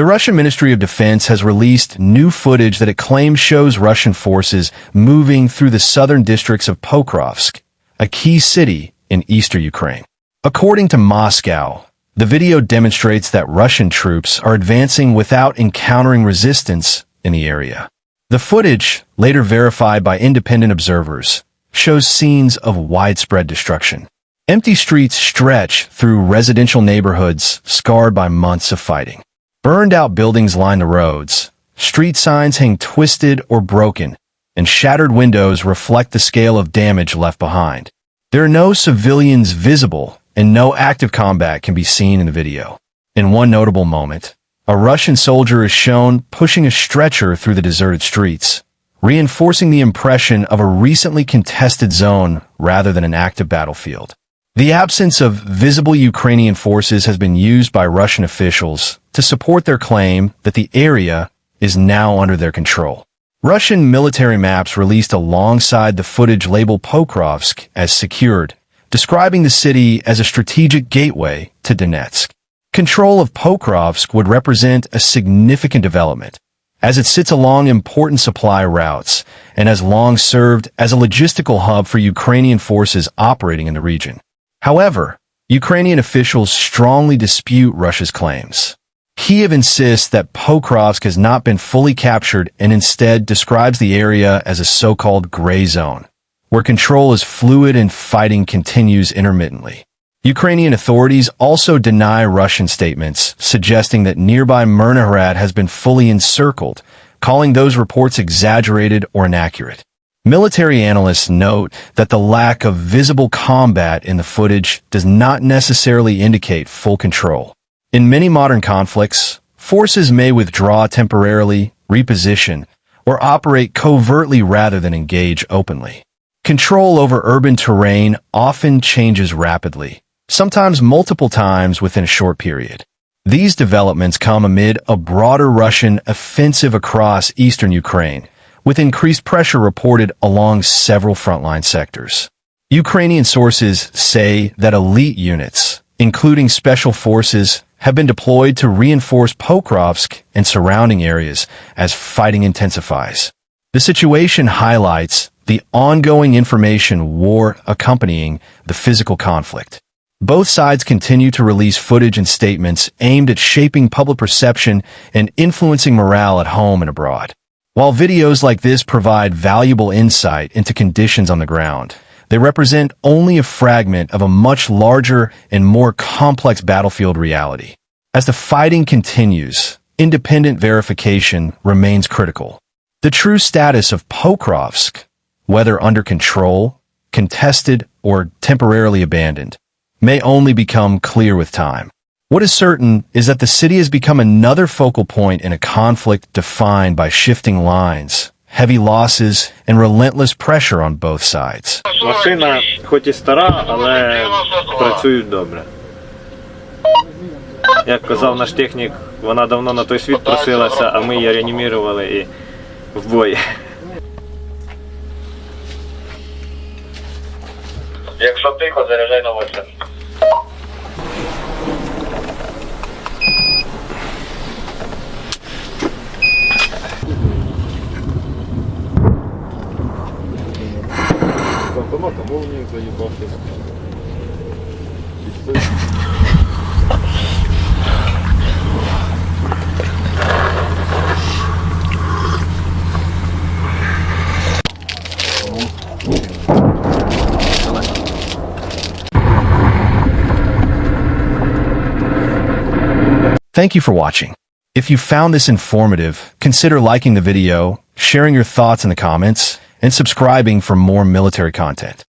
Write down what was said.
The Russian Ministry of Defense has released new footage that it claims shows Russian forces moving through the southern districts of Pokrovsk, a key city in eastern Ukraine. According to Moscow, the video demonstrates that Russian troops are advancing without encountering resistance in the area. The footage, later verified by independent observers, shows scenes of widespread destruction. Empty streets stretch through residential neighborhoods scarred by months of fighting. Burned-out buildings line the roads, street signs hang twisted or broken, and shattered windows reflect the scale of damage left behind. There are no civilians visible, and no active combat can be seen in the video. In one notable moment, a Russian soldier is shown pushing a stretcher through the deserted streets, reinforcing the impression of a recently contested zone rather than an active battlefield. The absence of visible Ukrainian forces has been used by Russian officials to support their claim that the area is now under their control. Russian military maps released alongside the footage labeled Pokrovsk as secured, describing the city as a strategic gateway to Donetsk. Control of Pokrovsk would represent a significant development, as it sits along important supply routes and has long served as a logistical hub for Ukrainian forces operating in the region. However, Ukrainian officials strongly dispute Russia's claims. Kyiv insists that Pokrovsk has not been fully captured and instead describes the area as a so-called gray zone, where control is fluid and fighting continues intermittently. Ukrainian authorities also deny Russian statements, suggesting that nearby Myrnohrad has been fully encircled, calling those reports exaggerated or inaccurate. Military analysts note that the lack of visible combat in the footage does not necessarily indicate full control. In many modern conflicts, forces may withdraw temporarily, reposition, or operate covertly rather than engage openly. Control over urban terrain often changes rapidly, sometimes multiple times within a short period. These developments come amid a broader Russian offensive across eastern Ukraine, with increased pressure reported along several frontline sectors. Ukrainian sources say that elite units, including special forces, have been deployed to reinforce Pokrovsk and surrounding areas as fighting intensifies. The situation highlights the ongoing information war accompanying the physical conflict. Both sides continue to release footage and statements aimed at shaping public perception and influencing morale at home and abroad. While videos like this provide valuable insight into conditions on the ground, they represent only a fragment of a much larger and more complex battlefield reality. As the fighting continues, independent verification remains critical. The true status of Pokrovsk, whether under control, contested, or temporarily abandoned, may only become clear with time. What is certain is that the city has become another focal point in a conflict defined by shifting lines, heavy losses, and relentless pressure on both sides. Машина хоч і стара, але працюють добре. Як казав наш технік, вона давно на той світ просилася, а ми її реанімували і в бой. Якщо тихо, заряджай на вишку. Автомата молнію заїбався. Thank you for watching. If you found this informative, consider liking the video, sharing your thoughts in the comments, and subscribing for more military content.